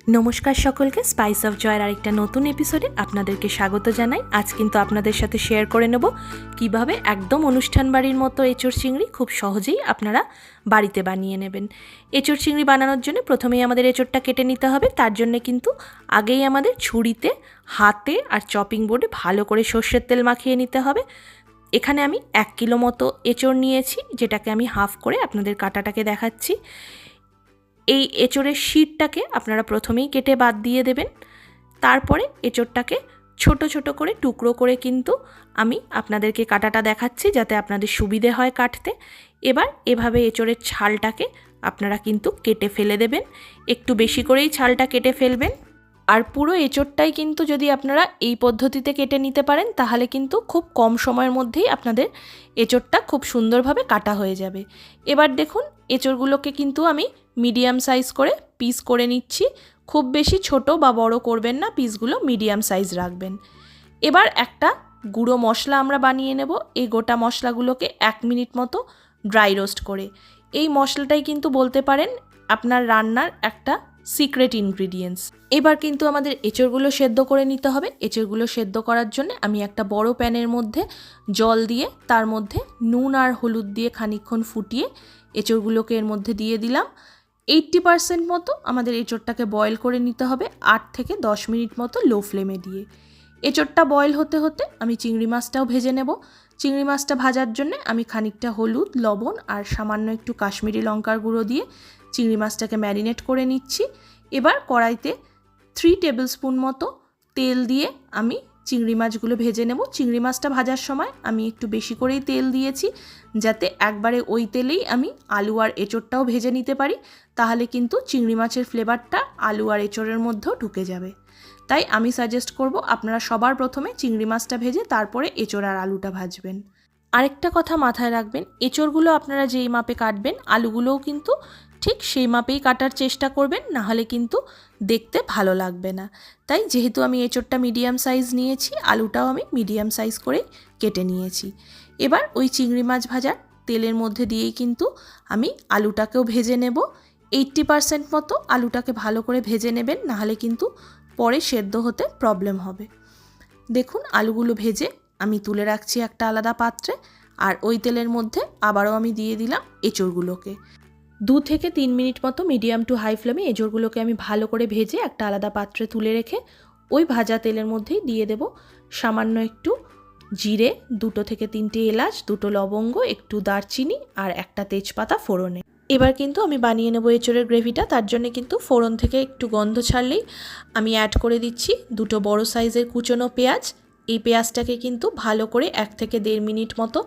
নমস্কার সকলকে, spice of জয়ের আরেকটা নতুন এপিসোডে আপনাদেরকে স্বাগত জানাই। আজ কিন্তু আপনাদের সাথে শেয়ার করে নেব কিভাবে একদম অনুষ্ঠান বাড়ির মতো এঁচোড় চিংড়ি খুব সহজেই আপনারা বাড়িতে বানিয়ে নেবেন। এঁচোড় চিংড়ি বানানোর জন্য প্রথমেই আমাদের এঁচোড়টা কেটে নিতে হবে। তার জন্য কিন্তু আগেই আমাদের ছুরিতে, হাতে আর চপিং বোর্ডে ভালো করে সর্ষের তেল মাখিয়ে নিতে হবে। এখানে আমি 1 কিলো মতো এঁচোড় নিয়েছি, যেটাকে আমি হাফ করে আপনাদের কাটাটাকে দেখাচ্ছি। এই এঁচোড়ের শিরটাকে আপনারা প্রথমেই কেটে বাদ দিয়ে দেবেন। তারপরে এঁচোড়টাকে ছোট ছোট করে টুকরো করে কিন্তু আমি আপনাদেরকে কাটাটা দেখাচ্ছি, যাতে আপনাদের সুবিধে হয় কাটতে। এবার এভাবে এঁচোড়ের ছালটাকে আপনারা কিন্তু কেটে ফেলে দেবেন। একটু বেশি করেই ছালটা কেটে ফেলবেন। আর পুরো এঁচোড়টাই কিন্তু যদি আপনারা এই পদ্ধতিতে কেটে নিতে পারেন, তাহলে কিন্তু খুব কম সময়ের মধ্যেই আপনাদের এঁচোড়টা খুব সুন্দরভাবে কাটা হয়ে যাবে। এবার দেখুন, এঁচোড়গুলোকে কিন্তু আমি মিডিয়াম সাইজ করে পিস করে নিচ্ছি। খুব বেশি ছোট বা বড় করবেন না, পিসগুলো মিডিয়াম সাইজ রাখবেন। এবার একটা গুঁড়ো মশলা আমরা বানিয়ে নেব। এই গোটা মশলাগুলোকে 1 মিনিট মতো ড্রাই রোস্ট করে, এই মশলাটাই কিন্তু বলতে পারেন আপনার রান্নার একটা সিক্রেট ইনগ্রিডিয়েন্টস। এবার কিন্তু আমাদের এঁচোড়গুলো সেদ্ধ করে নিতে হবে। এঁচোড়গুলো সেদ্ধ করার জন্য আমি একটা বড় প্যানের মধ্যে জল দিয়ে তার মধ্যে নুন আর হলুদ দিয়ে খানিকক্ষণ ফুটিয়ে এঁচোড়গুলোকে এর মধ্যে দিয়ে দিলাম। 80% মতো আমাদের এঁচোড়টাকে বয়েল করে নিতে হবে, 8 থেকে 10 মিনিট মতো লো ফ্লেমে দিয়ে। এঁচোড়টা বয়েল হতে হতে আমি চিংড়ি মাছটাও ভেজে নেব। চিংড়ি মাছটা ভাজার জন্য আমি খানিকটা হলুদ, লবণ আর সামান্য একটু কাশ্মীরি লঙ্কার গুঁড়ো দিয়ে চিংড়ি মাছটাকে ম্যারিনেট করে নিচ্ছি। এবার কড়াইতে 3 টেবিল স্পুন মতো তেল দিয়ে আমি চিংড়ি মাছগুলো ভেজে নেব। চিংড়ি মাছটা ভাজার সময় আমি একটু বেশি করেই তেল দিয়েছি, যাতে একবারে ওই তেলেই আমি আলু আর এঁচোড়টাও ভেজে নিতে পারি। তাহলে কিন্তু চিংড়ি মাছের ফ্লেভারটা আলু আর এঁচোড়ের মধ্যেও ঢুকে যাবে। তাই আমি সাজেস্ট করব আপনারা সবার প্রথমে চিংড়ি মাছটা ভেজে তারপরে এঁচোড় আর আলুটা ভাজবেন। আরেকটা কথা মাথায় রাখবেন, এঁচোড়গুলো আপনারা যেই মাপে কাটবেন, আলুগুলোও কিন্তু ঠিক সেই মাপেই কাটার চেষ্টা করবেন, নাহলে কিন্তু দেখতে ভালো লাগবে না। তাই যেহেতু আমি এঁচোড়টা মিডিয়াম সাইজ নিয়েছি, আলুটাও আমি মিডিয়াম সাইজ করেই কেটে নিয়েছি। এবার ওই চিংড়ি মাছ ভাজার তেলের মধ্যে দিয়েই কিন্তু আমি আলুটাকেও ভেজে নেব। 80% মতো আলুটাকে ভালো করে ভেজে নেবেন, নাহলে কিন্তু পরে সেদ্ধ হতে প্রবলেম হবে। দেখুন, আলুগুলো ভেজে আমি তুলে রাখছি একটা আলাদা পাত্রে। আর ওই তেলের মধ্যে আবারও আমি দিয়ে দিলাম এঁচোড়গুলোকে। 2 থেকে 3 মিনিট মতো মিডিয়াম টু হাই ফ্লেমে এঁচোড়গুলোকে আমি ভালো করে ভেজে একটা আলাদা পাত্রে তুলে রেখে ওই ভাজা তেলের মধ্যেই দিয়ে দেব সামান্য একটু জিরে, 2 থেকে 3টে এলাচ, 2টো লবঙ্গ, একটু দারচিনি আর একটা তেজপাতা ফোড়নে। এবার কিন্তু আমি বানিয়ে নেব এঁচোড়ের গ্রেভিটা। তার জন্য কিন্তু ফোড়ন থেকে একটু গন্ধ ছাড়লেই আমি অ্যাড করে দিচ্ছি 2টো বড় সাইজের কুচনো পেঁয়াজ। এই পেঁয়াজটাকে কিন্তু ভালো করে 1 থেকে 1.5 মিনিট মতো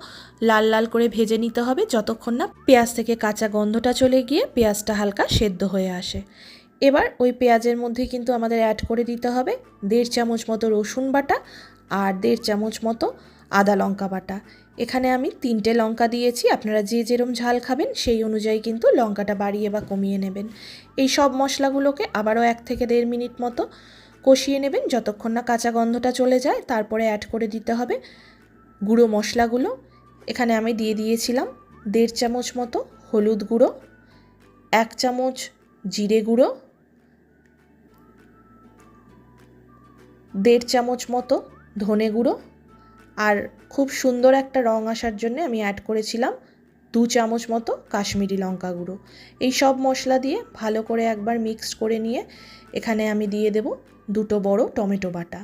লাল লাল করে ভেজে নিতে হবে, যতক্ষণ না পেঁয়াজ থেকে কাঁচা গন্ধটা চলে গিয়ে পেঁয়াজটা হালকা সেদ্ধ হয়ে আসে। এবার ওই পেঁয়াজের মধ্যে কিন্তু আমাদের অ্যাড করে দিতে হবে 1.5 চামচ মতো রসুন বাটা আর 1.5 চামচ মতো আদা লঙ্কা বাটা। এখানে আমি 3টে লঙ্কা দিয়েছি, আপনারা যে যেরম ঝাল খাবেন সেই অনুযায়ী কিন্তু লঙ্কাটা বাড়িয়ে বা কমিয়ে নেবেন। এই সব মশলাগুলোকে আবারও 1 থেকে 1.5 মিনিট মতো কষিয়ে নেবেন, যতক্ষণ না কাঁচা গন্ধটা চলে যায়। তারপরে অ্যাড করে দিতে হবে গুঁড়ো মশলাগুলো। এখানে আমি দিয়ে দিয়েছিলাম 1.5 চামচ মতো হলুদ গুঁড়ো, 1 চামচ জিরে গুঁড়ো, 1.5 চামচ মতো ধনে গুঁড়ো, আর খুব সুন্দর একটা রং আসার জন্য আমি অ্যাড করেছিলাম 2 চামচ মতো কাশ্মীরি লঙ্কা গুঁড়ো। এই সব মশলা দিয়ে ভালো করে একবার মিক্সড করে নিয়ে এখানে আমি দিয়ে দেব 2টো বড় টমেটো বাটা।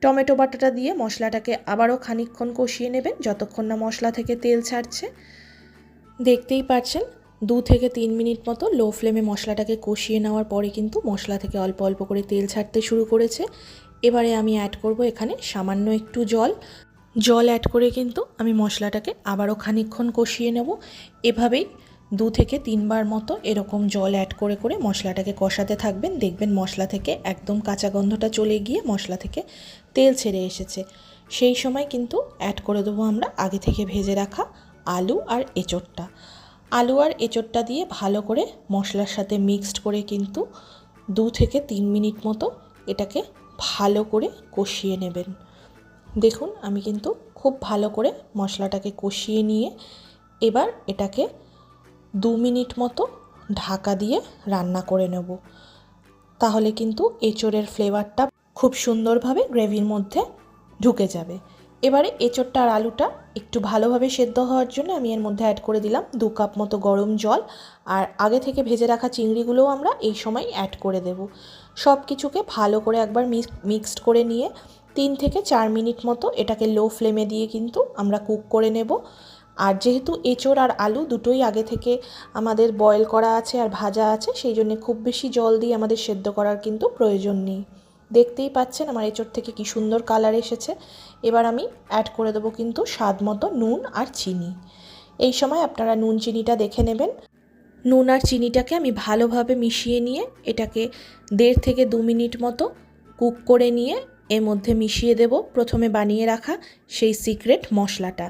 টমেটো বাটাটা দিয়ে মশলাটাকে আবারও খানিকক্ষণ কষিয়ে নেবেন, যতক্ষণ না মশলা থেকে তেল ছাড়ছে। দেখতেই পাচ্ছেন 2 থেকে 3 মিনিট মতো লো ফ্লেমে মশলাটাকে কষিয়ে নেওয়ার পরে কিন্তু মশলা থেকে অল্প অল্প করে তেল ছাড়তে শুরু করেছে। এবারে আমি অ্যাড করব এখানে সামান্য একটু জল অ্যাড করে কিন্তু আমি মশলাটাকে আবারও খানিকক্ষণ কষিয়ে নেব। এভাবেই 2 থেকে 3 বার মতো এরকম জল অ্যাড করে করে মশলাটাকে কষাতে থাকবেন। দেখবেন মশলা থেকে একদম কাঁচা গন্ধটা চলে গিয়ে মশলা থেকে তেল ছেড়ে এসেছে। সেই সময় কিন্তু অ্যাড করে দেবো আমরা আগে থেকে ভেজে রাখা আলু আর এঁচোড়টা। আলু আর এঁচোড়টা দিয়ে ভালো করে মশলার সাথে মিক্সড করে কিন্তু 2 থেকে 3 মিনিট মতো এটাকে ভালো করে কষিয়ে নেবেন। দেখুন, আমি কিন্তু খুব ভালো করে মশলাটাকে কষিয়ে নিয়ে এবার এটাকে 2 মিনিট মতো ঢাকা দিয়ে রান্না করে নেব। তাহলে কিন্তু এঁচোড়ের ফ্লেভারটা খুব সুন্দরভাবে গ্রেভির মধ্যে ঢুকে যাবে। এবারে এঁচোড়টা আর আলুটা একটু ভালোভাবে সেদ্ধ হওয়ার জন্য আমি এর মধ্যে অ্যাড করে দিলাম 2 কাপ মতো গরম জল। আর আগে থেকে ভেজে রাখা চিংড়িগুলোও আমরা এই সময় অ্যাড করে দেব। সব কিছুকে ভালো করে একবার মিক্সড করে নিয়ে 3 থেকে 4 মিনিট মতো এটাকে লো ফ্লেমে দিয়ে কিন্তু আমরা কুক করে নেব। আর যেহেতু এঁচোড় আর আলু দুটোই আগে থেকে আমাদের বয়েল করা আছে আর ভাজা আছে, সেই জন্য খুব বেশি জল দিয়ে আমাদের সেদ্ধ করার কিন্তু প্রয়োজন নেই। দেখতেই পাচ্ছেন আমার এঁচোড় থেকে কি সুন্দর কালার এসেছে। এবার আমি অ্যাড করে দেবো কিন্তু স্বাদ মতো নুন আর চিনি। এই সময় আপনারা নুন চিনিটা দেখে নেবেন। নুন আর চিনিটাকে আমি ভালোভাবে মিশিয়ে নিয়ে এটাকে 1.5 থেকে 2 মিনিট মতো কুক করে নিয়ে এর মধ্যে মিশিয়ে দেব প্রথমে বানিয়ে রাখা সেই সিক্রেট মশলাটা।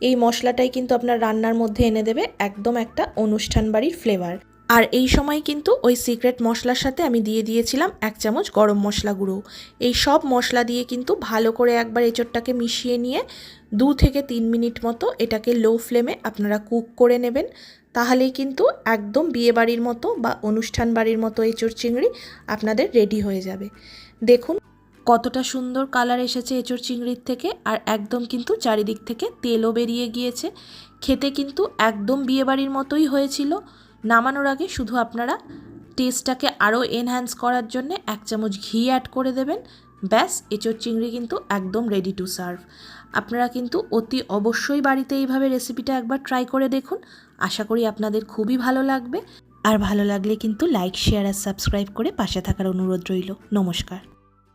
এই মশলাটাই কিন্তু আপনার রান্নার মধ্যে এনে দেবে একদম একটা অনুষ্ঠান বাড়ির ফ্লেভার। আর এই সময় কিন্তু ওই সিক্রেট মশলার সাথে আমি দিয়ে দিয়েছিলাম 1 চামচ গরম মশলা গুঁড়ো। এই সব মশলা দিয়ে কিন্তু ভালো করে একবার এঁচোড়টাকে মিশিয়ে নিয়ে 2 থেকে 3 মিনিট মতো এটাকে লো ফ্লেমে আপনারা কুক করে নেবেন। তাহলেই কিন্তু একদম বিয়েবাড়ির মতো বা অনুষ্ঠান বাড়ির মতো এঁচোড় চিংড়ি আপনাদের রেডি হয়ে যাবে। দেখুন কতটা সুন্দর কালার এসেছে এঁচোড় চিংড়ির থেকে, আর একদম কিন্তু চারিদিক থেকে তেলও বেরিয়ে গিয়েছে। খেতে কিন্তু একদম বিয়েবাড়ির মতোই হয়েছিল। নামানোর আগে শুধু আপনারা টেস্টটাকে আরও এনহ্যান্স করার জন্য 1 চামচ ঘি অ্যাড করে দেবেন। ব্যাস, এঁচোড় চিংড়ি কিন্তু একদম রেডি টু সার্ভ। আপনারা কিন্তু অতি অবশ্যই বাড়িতে এইভাবে রেসিপিটা একবার ট্রাই করে দেখুন। আশা করি আপনাদের খুবই ভালো লাগবে। আর ভালো লাগলে কিন্তু লাইক, শেয়ার আর সাবস্ক্রাইব করে পাশে থাকার অনুরোধ রইল। নমস্কার।